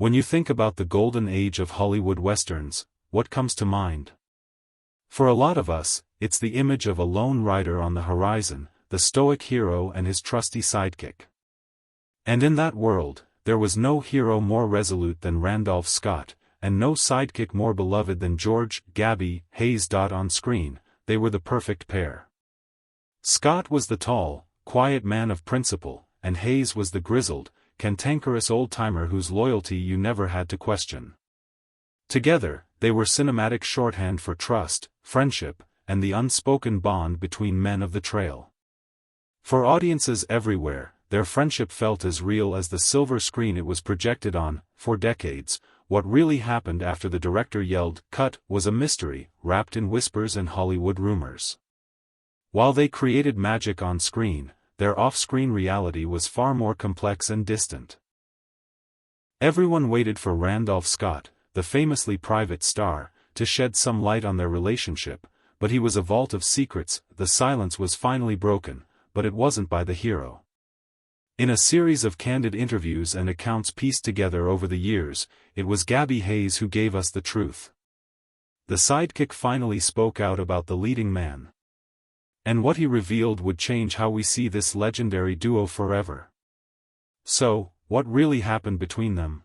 When you think about the golden age of Hollywood westerns, what comes to mind? For a lot of us, it's the image of a lone rider on the horizon, the stoic hero and his trusty sidekick. And in that world, there was no hero more resolute than Randolph Scott, and no sidekick more beloved than George Gabby Hayes. On screen, they were the perfect pair. Scott was the tall, quiet man of principle, and Hayes was the grizzled, cantankerous old-timer whose loyalty you never had to question. Together, they were cinematic shorthand for trust, friendship, and the unspoken bond between men of the trail. For audiences everywhere, their friendship felt as real as the silver screen it was projected on. For decades, what really happened after the director yelled, "Cut," was a mystery, wrapped in whispers and Hollywood rumors. While they created magic on screen, their off-screen reality was far more complex and distant. Everyone waited for Randolph Scott, the famously private star, to shed some light on their relationship, but he was a vault of secrets. The silence was finally broken, but it wasn't by the hero. In a series of candid interviews and accounts pieced together over the years, it was Gabby Hayes who gave us the truth. The sidekick finally spoke out about the leading man. And what he revealed would change how we see this legendary duo forever. So, what really happened between them?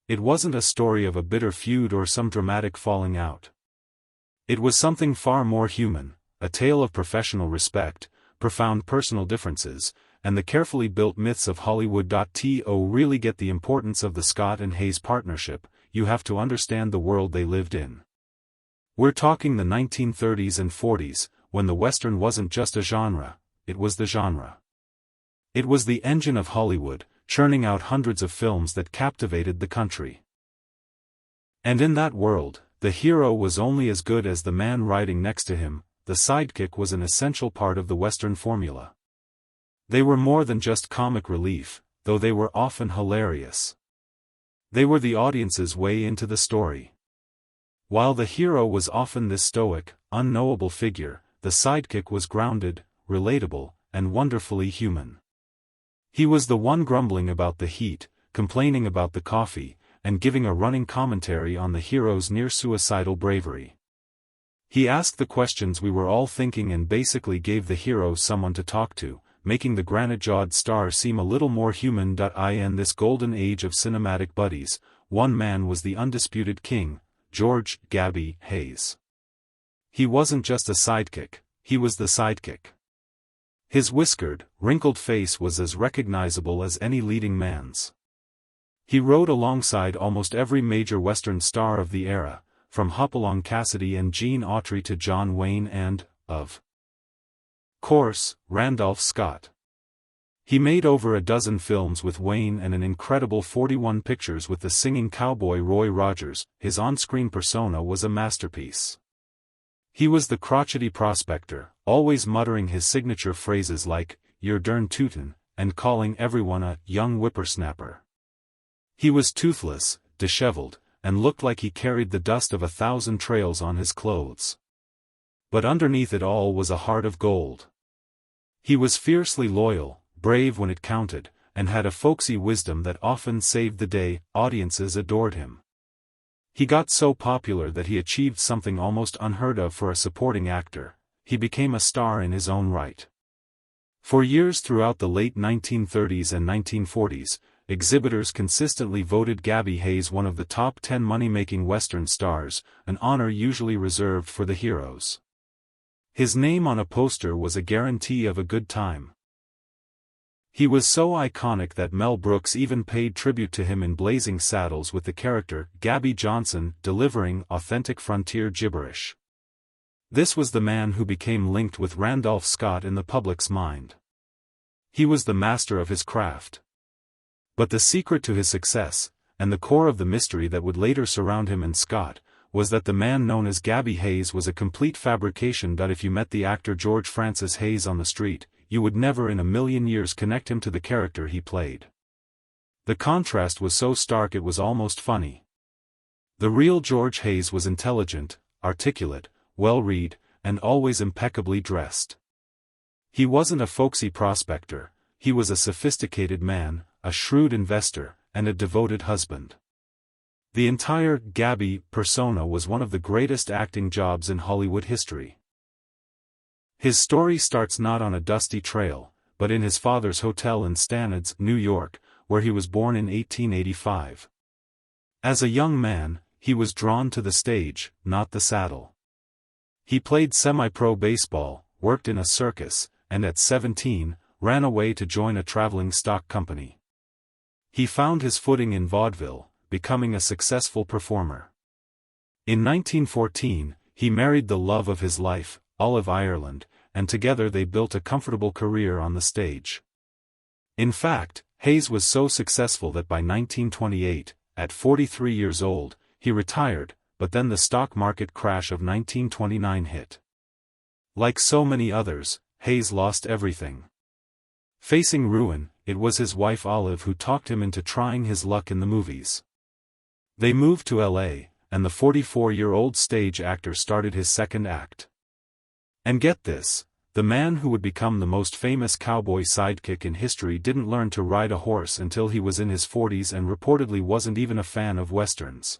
It wasn't a story of a bitter feud or some dramatic falling out. It was something far more human, a tale of professional respect, profound personal differences, and the carefully built myths of Hollywood. To really get the importance of the Scott and Hayes partnership, you have to understand the world they lived in. We're talking the 1930s and 40s, when the Western wasn't just a genre, it was the genre. It was the engine of Hollywood, churning out hundreds of films that captivated the country. And in that world, the hero was only as good as the man riding next to him. The sidekick was an essential part of the Western formula. They were more than just comic relief, though they were often hilarious. They were the audience's way into the story. While the hero was often this stoic, unknowable figure, the sidekick was grounded, relatable, and wonderfully human. He was the one grumbling about the heat, complaining about the coffee, and giving a running commentary on the hero's near-suicidal bravery. He asked the questions we were all thinking and basically gave the hero someone to talk to, making the granite-jawed star seem a little more human. In this golden age of cinematic buddies, one man was the undisputed king, George Gabby Hayes. He wasn't just a sidekick, he was the sidekick. His whiskered, wrinkled face was as recognizable as any leading man's. He rode alongside almost every major Western star of the era, from Hopalong Cassidy and Gene Autry to John Wayne and, of course, Randolph Scott. He made over a dozen films with Wayne and an incredible 41 pictures with the singing cowboy Roy Rogers. His on-screen persona was a masterpiece. He was the crotchety prospector, always muttering his signature phrases like, "You're dern tootin'," and calling everyone a young whippersnapper. He was toothless, disheveled, and looked like he carried the dust of 1,000 trails on his clothes. But underneath it all was a heart of gold. He was fiercely loyal, brave when it counted, and had a folksy wisdom that often saved the day. Audiences adored him. He got so popular that he achieved something almost unheard of for a supporting actor. He became a star in his own right. For years throughout the late 1930s and 1940s, exhibitors consistently voted Gabby Hayes one of the top 10 money-making Western stars, an honor usually reserved for the heroes. His name on a poster was a guarantee of a good time. He was so iconic that Mel Brooks even paid tribute to him in Blazing Saddles with the character Gabby Johnson delivering authentic frontier gibberish. This was the man who became linked with Randolph Scott in the public's mind. He was the master of his craft. But the secret to his success, and the core of the mystery that would later surround him and Scott, was that the man known as Gabby Hayes was a complete fabrication. If you met the actor George Francis Hayes on the street, you would never in a million years connect him to the character he played. The contrast was so stark it was almost funny. The real George Hayes was intelligent, articulate, well-read, and always impeccably dressed. He wasn't a folksy prospector, he was a sophisticated man, a shrewd investor, and a devoted husband. The entire Gabby persona was one of the greatest acting jobs in Hollywood history. His story starts not on a dusty trail, but in his father's hotel in Stanage, New York, where he was born in 1885. As a young man, he was drawn to the stage, not the saddle. He played semi-pro baseball, worked in a circus, and at 17, ran away to join a traveling stock company. He found his footing in vaudeville, becoming a successful performer. In 1914, he married the love of his life, Olive Ireland, and together they built a comfortable career on the stage. In fact, Hayes was so successful that by 1928, at 43 years old, he retired, but then the stock market crash of 1929 hit. Like so many others, Hayes lost everything. Facing ruin, it was his wife Olive who talked him into trying his luck in the movies. They moved to LA, and the 44-year-old stage actor started his second act. And get this, the man who would become the most famous cowboy sidekick in history didn't learn to ride a horse until he was in his 40s and reportedly wasn't even a fan of westerns.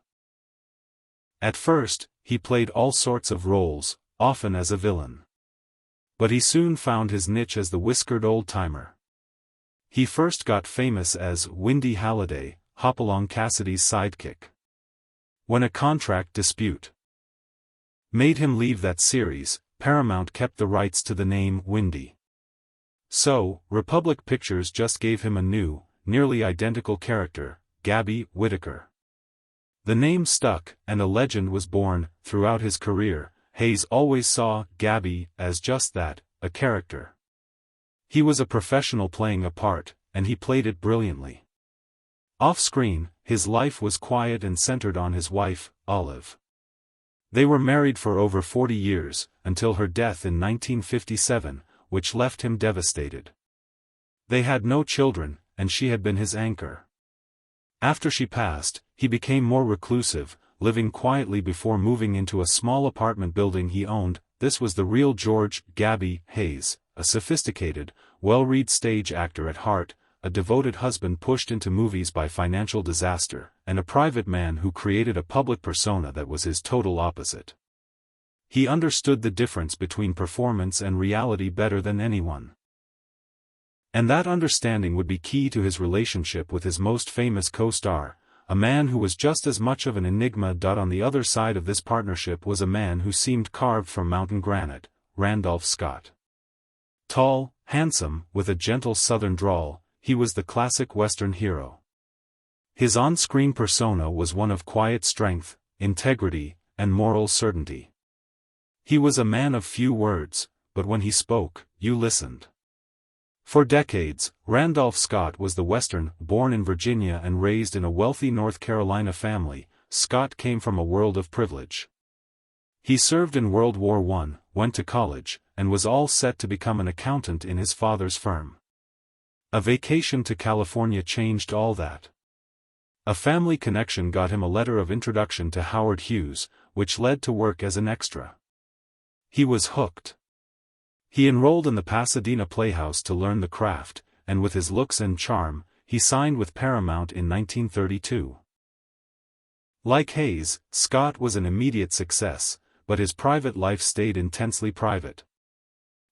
At first, he played all sorts of roles, often as a villain. But he soon found his niche as the whiskered old-timer. He first got famous as Windy Halliday, Hopalong Cassidy's sidekick. When a contract dispute made him leave that series, Paramount kept the rights to the name Windy. So, Republic Pictures just gave him a new, nearly identical character, Gabby Whitaker. The name stuck, and a legend was born. Throughout his career, Hayes always saw Gabby as just that, a character. He was a professional playing a part, and he played it brilliantly. Off-screen, his life was quiet and centered on his wife, Olive. They were married for over 40 years, until her death in 1957, which left him devastated. They had no children, and she had been his anchor. After she passed, he became more reclusive, living quietly before moving into a small apartment building he owned. This was the real George Gabby Hayes, a sophisticated, well-read stage actor at heart, a devoted husband pushed into movies by financial disaster, and a private man who created a public persona that was his total opposite. He understood the difference between performance and reality better than anyone. And that understanding would be key to his relationship with his most famous co-star, a man who was just as much of an enigma. On the other side of this partnership was a man who seemed carved from mountain granite, Randolph Scott. Tall, handsome, with a gentle southern drawl, he was the classic Western hero. His on-screen persona was one of quiet strength, integrity, and moral certainty. He was a man of few words, but when he spoke, you listened. For decades, Randolph Scott was the Western, born in Virginia and raised in a wealthy North Carolina family. Scott came from a world of privilege. He served in World War I, went to college, and was all set to become an accountant in his father's firm. A vacation to California changed all that. A family connection got him a letter of introduction to Howard Hughes, which led to work as an extra. He was hooked. He enrolled in the Pasadena Playhouse to learn the craft, and with his looks and charm, he signed with Paramount in 1932. Like Hayes, Scott was an immediate success, but his private life stayed intensely private.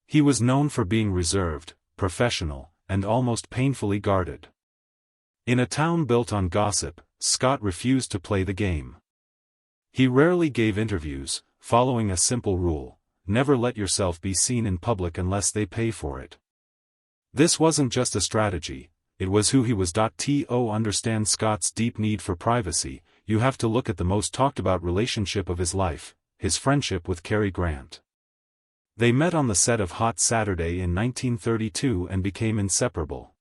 He was known for being reserved, professional, and almost painfully guarded. In a town built on gossip, Scott refused to play the game. He rarely gave interviews, following a simple rule: never let yourself be seen in public unless they pay for it. This wasn't just a strategy, it was who he was. To understand Scott's deep need for privacy, you have to look at the most talked about relationship of his life, his friendship with Cary Grant. They met on the set of Hot Saturday in 1932 and became inseparable.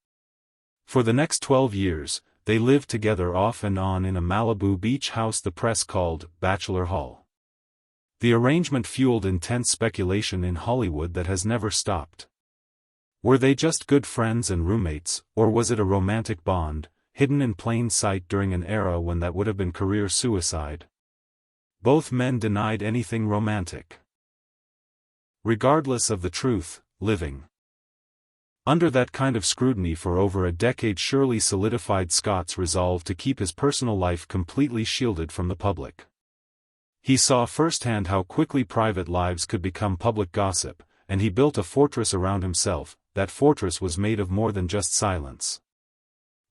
For the next 12 years, they lived together off and on in a Malibu beach house the press called Bachelor Hall. The arrangement fueled intense speculation in Hollywood that has never stopped. Were they just good friends and roommates, or was it a romantic bond, hidden in plain sight during an era when that would have been career suicide? Both men denied anything romantic. Regardless of the truth, living Under that kind of scrutiny for over a decade surely solidified Scott's resolve to keep his personal life completely shielded from the public. He saw firsthand how quickly private lives could become public gossip, and he built a fortress around himself. That fortress was made of more than just silence.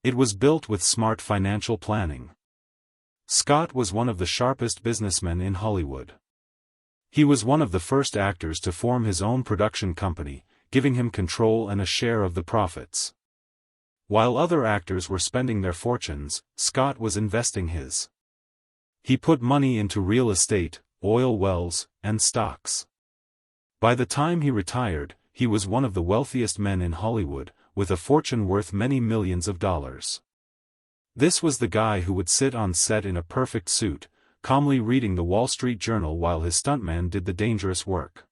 It was built with smart financial planning. Scott was one of the sharpest businessmen in Hollywood. He was one of the first actors to form his own production company, giving him control and a share of the profits. While other actors were spending their fortunes, Scott was investing his. He put money into real estate, oil wells, and stocks. By the time he retired, he was one of the wealthiest men in Hollywood, with a fortune worth many millions of dollars. This was the guy who would sit on set in a perfect suit, calmly reading the Wall Street Journal while his stuntman did the dangerous work.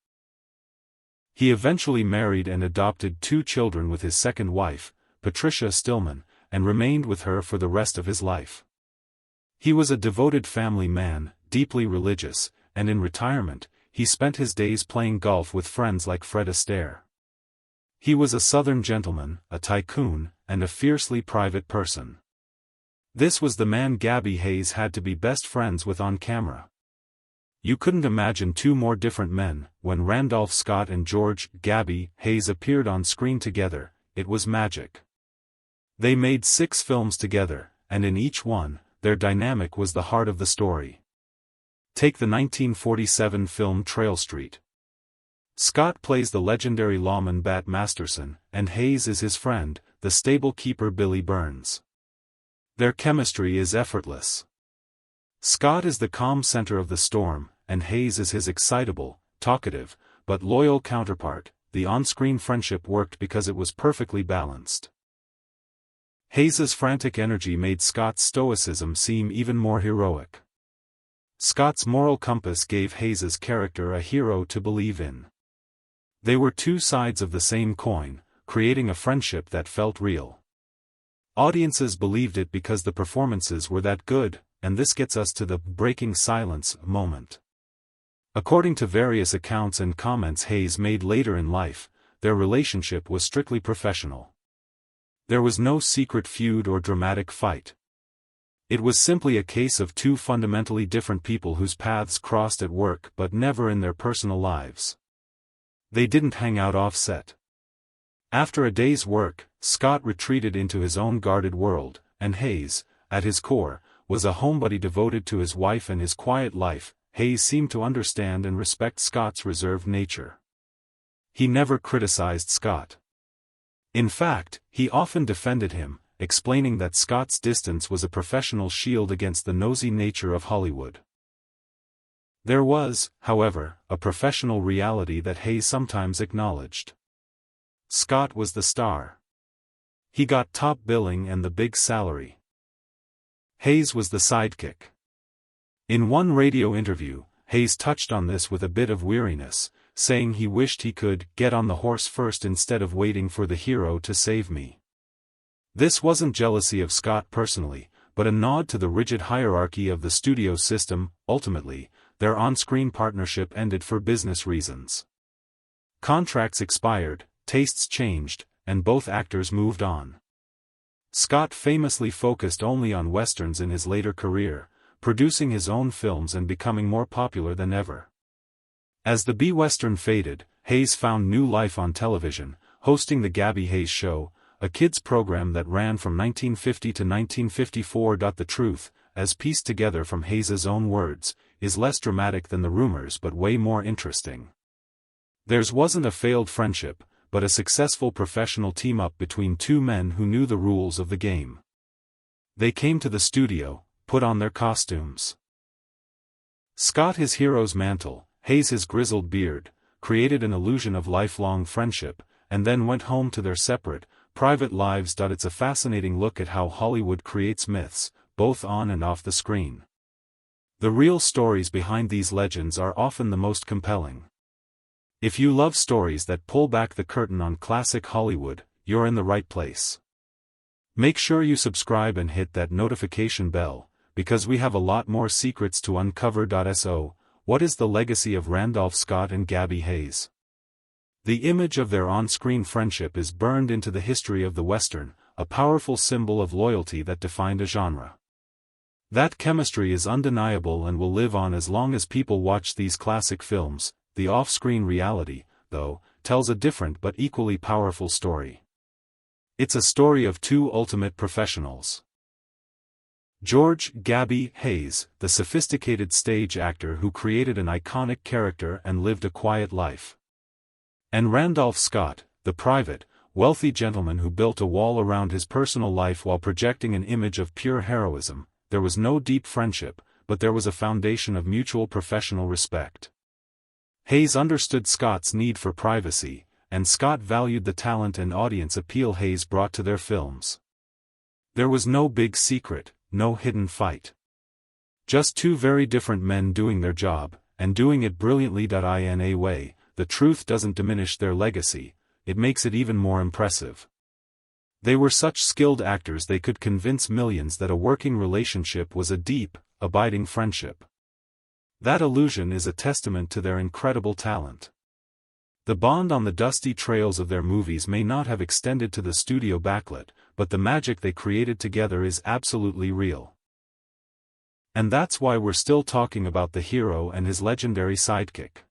He eventually married and adopted 2 children with his second wife, Patricia Stillman, and remained with her for the rest of his life. He was a devoted family man, deeply religious, and in retirement, he spent his days playing golf with friends like Fred Astaire. He was a Southern gentleman, a tycoon, and a fiercely private person. This was the man Gabby Hayes had to be best friends with on camera. You couldn't imagine 2 more different men. When Randolph Scott and George "Gabby" Hayes appeared on screen together, it was magic. They made 6 films together, and in each one, their dynamic was the heart of the story. Take the 1947 film Trail Street. Scott plays the legendary lawman Bat Masterson, and Hayes is his friend, the stable keeper Billy Burns. Their chemistry is effortless. Scott is the calm center of the storm, and Hayes is his excitable, talkative, but loyal counterpart. The on-screen friendship worked because it was perfectly balanced. Hayes's frantic energy made Scott's stoicism seem even more heroic. Scott's moral compass gave Hayes's character a hero to believe in. They were 2 sides of the same coin, creating a friendship that felt real. Audiences believed it because the performances were that good, and this gets us to the breaking silence moment. According to various accounts and comments Hayes made later in life, their relationship was strictly professional. There was no secret feud or dramatic fight. It was simply a case of 2 fundamentally different people whose paths crossed at work but never in their personal lives. They didn't hang out off-set. After a day's work, Scott retreated into his own guarded world, and Hayes, at his core, was a homebody devoted to his wife and his quiet life. Hayes seemed to understand and respect Scott's reserved nature. He never criticized Scott. In fact, he often defended him, explaining that Scott's distance was a professional shield against the nosy nature of Hollywood. There was, however, a professional reality that Hayes sometimes acknowledged. Scott was the star. He got top billing and the big salary. Hayes was the sidekick. In one radio interview, Hayes touched on this with a bit of weariness, saying he wished he could get on the horse first instead of waiting for the hero to save me. This wasn't jealousy of Scott personally, but a nod to the rigid hierarchy of the studio system. Ultimately, their on-screen partnership ended for business reasons. Contracts expired, tastes changed, and both actors moved on. Scott famously focused only on westerns in his later career, producing his own films and becoming more popular than ever. As the B-Western faded, Hayes found new life on television, hosting The Gabby Hayes Show, a kids' program that ran from 1950 to 1954. The truth, as pieced together from Hayes's own words, is less dramatic than the rumors but way more interesting. Theirs wasn't a failed friendship, but a successful professional team-up between 2 men who knew the rules of the game. They came to the studio, put on their costumes. Scott his hero's mantle, Hayes his grizzled beard, created an illusion of lifelong friendship, and then went home to their separate, private lives. It's a fascinating look at how Hollywood creates myths, both on and off the screen. The real stories behind these legends are often the most compelling. If you love stories that pull back the curtain on classic Hollywood, you're in the right place. Make sure you subscribe and hit that notification bell, because we have a lot more secrets to uncover. So, what is the legacy of Randolph Scott and Gabby Hayes? The image of their on-screen friendship is burned into the history of the Western, a powerful symbol of loyalty that defined a genre. That chemistry is undeniable and will live on as long as people watch these classic films. The off-screen reality, though, tells a different but equally powerful story. It's a story of two ultimate professionals. George "Gabby" Hayes, the sophisticated stage actor who created an iconic character and lived a quiet life. And Randolph Scott, the private, wealthy gentleman who built a wall around his personal life while projecting an image of pure heroism. There was no deep friendship, but there was a foundation of mutual professional respect. Hayes understood Scott's need for privacy, and Scott valued the talent and audience appeal Hayes brought to their films. There was no big secret, no hidden fight. Just two very different men doing their job, and doing it brilliantly. In a way, the truth doesn't diminish their legacy, it makes it even more impressive. They were such skilled actors they could convince millions that a working relationship was a deep, abiding friendship. That illusion is a testament to their incredible talent. The bond on the dusty trails of their movies may not have extended to the studio backlit, but the magic they created together is absolutely real. And that's why we're still talking about the hero and his legendary sidekick.